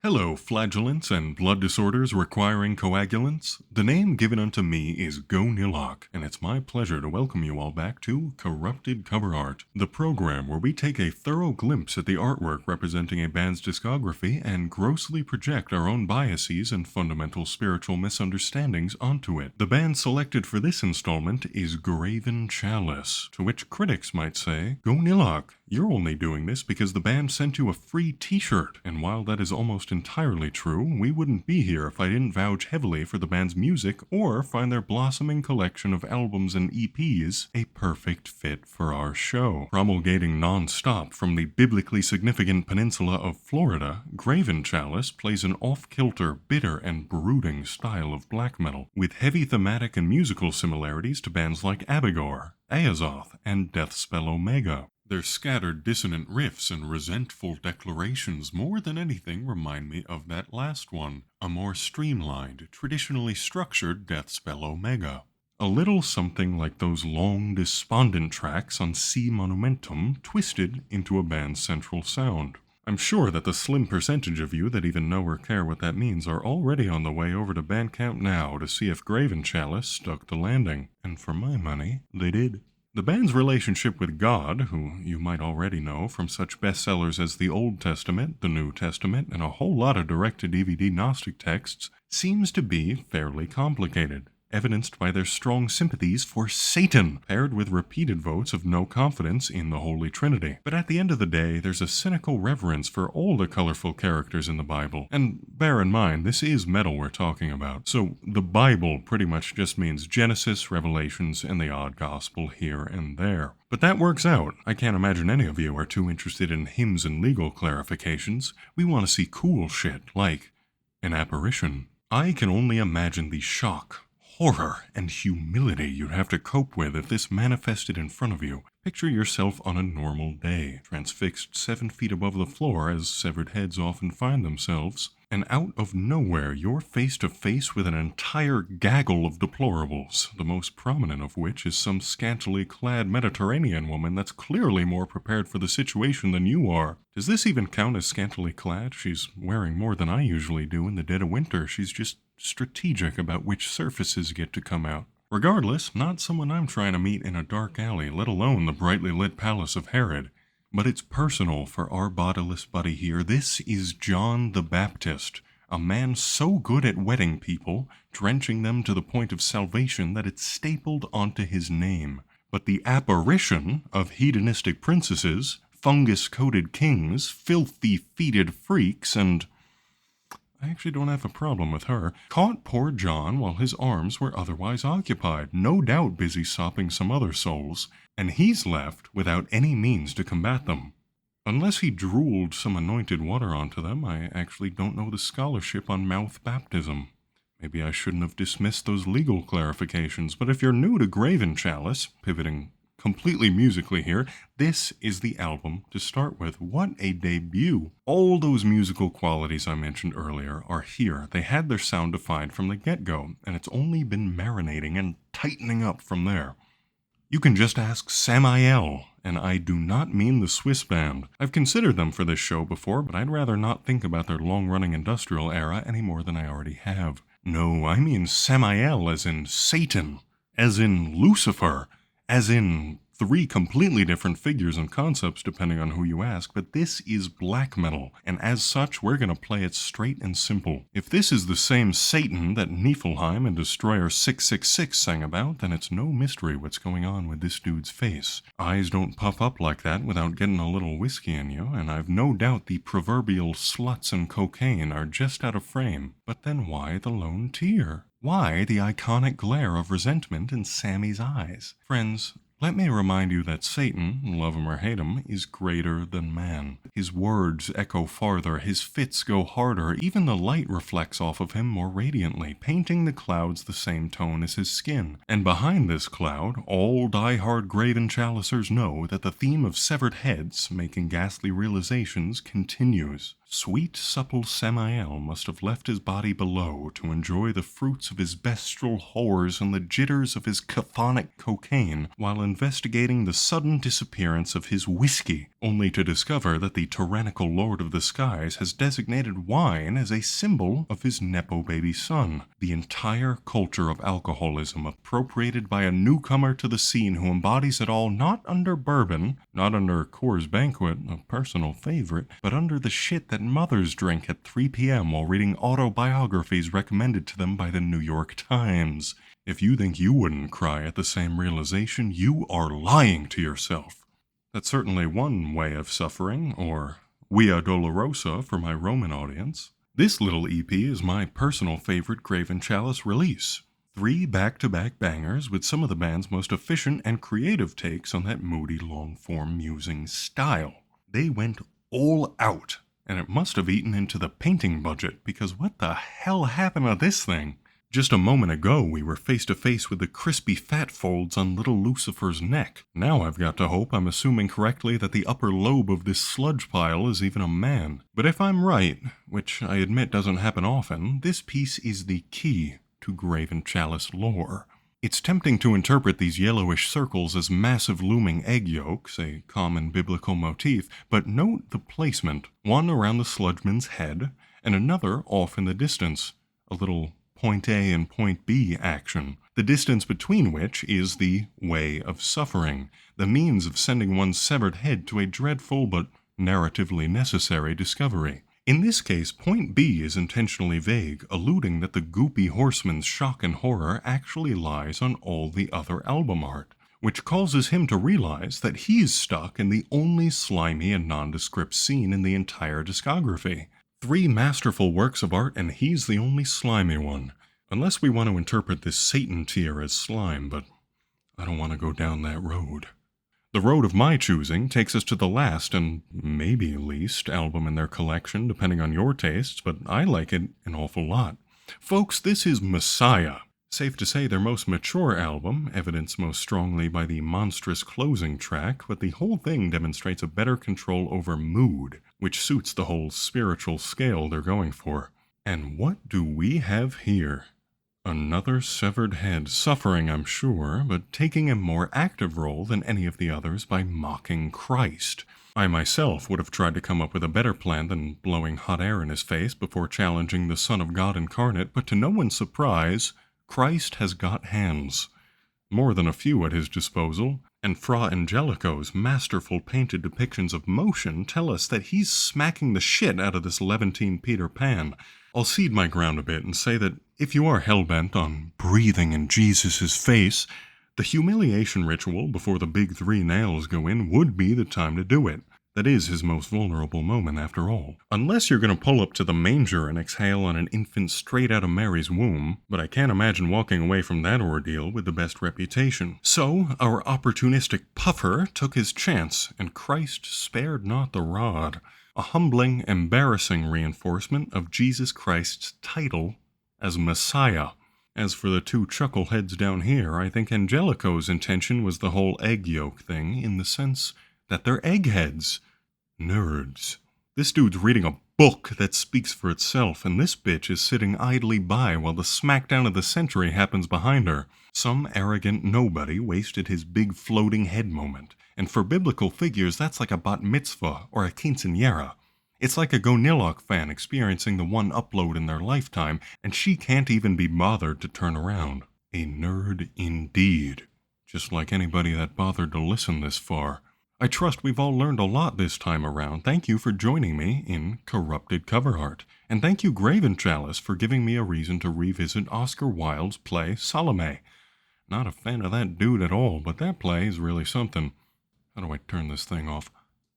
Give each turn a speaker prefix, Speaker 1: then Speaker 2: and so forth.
Speaker 1: Hello, flagellants and blood disorders requiring coagulants. The name given unto me is Go Nilok, and it's my pleasure to welcome you all back to Corrupted Cover Art, the program where we take a thorough glimpse at the artwork representing a band's discography and grossly project our own biases and fundamental spiritual misunderstandings onto it. The band selected for this installment is Gravenchalice, to which critics might say, Go Nilok, you're only doing this because the band sent you a free t-shirt, and while that is almost entirely true, we wouldn't be here if I didn't vouch heavily for the band's music or find their blossoming collection of albums and EPs a perfect fit for our show. Promulgating non-stop from the biblically significant peninsula of Florida, Gravenchalice plays an off-kilter, bitter, and brooding style of black metal, with heavy thematic and musical similarities to bands like Abigor, Azoth, and Deathspell Omega. Their scattered dissonant riffs and resentful declarations more than anything remind me of that last one, a more streamlined, traditionally structured Deathspell Omega. A little something like those long, despondent tracks on C Monumentum twisted into a band's central sound. I'm sure that the slim percentage of you that even know or care what that means are already on the way over to Bandcamp now to see if Gravenchalice stuck the landing, and for my money, they did. The band's relationship with God, who you might already know from such bestsellers as the Old Testament, the New Testament, and a whole lot of direct-to-DVD Gnostic texts, seems to be fairly complicated, evidenced by their strong sympathies for Satan, paired with repeated votes of no confidence in the Holy Trinity. But at the end of the day, there's a cynical reverence for all the colorful characters in the Bible. And bear in mind, this is metal we're talking about. So the Bible pretty much just means Genesis, Revelations, and the odd gospel here and there. But that works out. I can't imagine any of you are too interested in hymns and legal clarifications. We want to see cool shit, like an apparition. I can only imagine the shock, horror, and humility you'd have to cope with if this manifested in front of you. Picture yourself on a normal day, transfixed 7 feet above the floor as severed heads often find themselves, and out of nowhere you're face to face with an entire gaggle of deplorables, the most prominent of which is some scantily clad Mediterranean woman that's clearly more prepared for the situation than you are. Does this even count as scantily clad? She's wearing more than I usually do in the dead of winter. She's just strategic about which surfaces get to come out. Regardless, not someone I'm trying to meet in a dark alley, let alone the brightly lit palace of Herod. But it's personal for our bodiless buddy here. This is John the Baptist, a man so good at wetting people, drenching them to the point of salvation that it's stapled onto his name. But the apparition of hedonistic princesses, fungus-coated kings, filthy-feeted freaks, and I actually don't have a problem with her, caught poor John while his arms were otherwise occupied, no doubt busy sopping some other souls, and he's left without any means to combat them. Unless he drooled some anointed water onto them, I actually don't know the scholarship on mouth baptism. Maybe I shouldn't have dismissed those legal clarifications, but if you're new to Gravenchalice, pivoting completely musically here, this is the album to start with. What a debut! All those musical qualities I mentioned earlier are here. They had their sound defined from the get-go, and it's only been marinating and tightening up from there. You can just ask Samael, and I do not mean the Swiss band. I've considered them for this show before, but I'd rather not think about their long-running industrial era any more than I already have. No, I mean Samael as in Satan, as in Lucifer, as in 3 completely different figures and concepts depending on who you ask, but this is black metal, and as such, we're going to play it straight and simple. If this is the same Satan that Niflheim and Destroyer 666 sang about, then it's no mystery what's going on with this dude's face. Eyes don't puff up like that without getting a little whiskey in you, and I've no doubt the proverbial sluts and cocaine are just out of frame. But then why the lone tear? Why the iconic glare of resentment in Sammy's eyes? Friends, let me remind you that Satan, love him or hate him, is greater than man. His words echo farther, his fits go harder, even the light reflects off of him more radiantly, painting the clouds the same tone as his skin. And behind this cloud, all die-hard Gravenchalicers know that the theme of severed heads, making ghastly realizations, continues. Sweet, supple Samael must have left his body below to enjoy the fruits of his bestial horrors and the jitters of his chthonic cocaine while investigating the sudden disappearance of his whiskey only to discover that the tyrannical Lord of the Skies has designated wine as a symbol of his Nepo baby son. The entire culture of alcoholism appropriated by a newcomer to the scene who embodies it all not under bourbon, not under Coors Banquet, a personal favorite, but under the shit that mothers drink at 3 p.m. while reading autobiographies recommended to them by the New York Times. If you think you wouldn't cry at the same realization, you are lying to yourself. That's certainly one way of suffering, or Via Dolorosa for my Roman audience. This little EP is my personal favorite Gravenchalice release. 3 back-to-back bangers with some of the band's most efficient and creative takes on that moody long-form musing style. They went all out, and it must have eaten into the painting budget, because what the hell happened to this thing? Just a moment ago, we were face to face with the crispy fat folds on little Lucifer's neck. Now I've got to hope I'm assuming correctly that the upper lobe of this sludge pile is even a man. But if I'm right, which I admit doesn't happen often, this piece is the key to Gravenchalice lore. It's tempting to interpret these yellowish circles as massive looming egg yolks, a common biblical motif, but note the placement, one around the sludgeman's head, and another off in the distance, a little point A and point B action, the distance between which is the way of suffering, the means of sending one's severed head to a dreadful but narratively necessary discovery. In this case, point B is intentionally vague, alluding that the goopy horseman's shock and horror actually lies on all the other album art, which causes him to realize that he's stuck in the only slimy and nondescript scene in the entire discography. 3 masterful works of art, and he's the only slimy one. Unless we want to interpret this Satan tier as slime, but I don't want to go down that road. The road of my choosing takes us to the last and maybe least album in their collection, depending on your tastes, but I like it an awful lot. Folks, this is Messiah. Safe to say their most mature album, evidenced most strongly by the monstrous closing track, but the whole thing demonstrates a better control over mood, which suits the whole spiritual scale they're going for. And what do we have here? Another severed head, suffering, I'm sure, but taking a more active role than any of the others by mocking Christ. I myself would have tried to come up with a better plan than blowing hot air in his face before challenging the Son of God incarnate, but to no one's surprise, Christ has got hands. More than a few at his disposal, and Fra Angelico's masterful painted depictions of motion tell us that he's smacking the shit out of this Levantine Peter Pan. I'll cede my ground a bit and say that if you are hell-bent on breathing in Jesus' face, the humiliation ritual before the big 3 nails go in would be the time to do it. That is his most vulnerable moment, after all. Unless you're going to pull up to the manger and exhale on an infant straight out of Mary's womb, but I can't imagine walking away from that ordeal with the best reputation. So, our opportunistic puffer took his chance, and Christ spared not the rod. A humbling, embarrassing reinforcement of Jesus Christ's title as Messiah. As for the 2 chuckleheads down here, I think Angelico's intention was the whole egg yolk thing, in the sense that they're eggheads. Nerds. This dude's reading a book that speaks for itself, and this bitch is sitting idly by while the smackdown of the century happens behind her. Some arrogant nobody wasted his big floating head moment, and for biblical figures that's like a bat mitzvah or a quinceañera. It's like a Gonilok fan experiencing the one upload in their lifetime, and she can't even be bothered to turn around. A nerd indeed. Just like anybody that bothered to listen this far. I trust we've all learned a lot this time around. Thank you for joining me in Corrupted Cover Art. And thank you Gravenchalice for giving me a reason to revisit Oscar Wilde's play Salome. Not a fan of that dude at all, but that play is really something. How do I turn this thing off?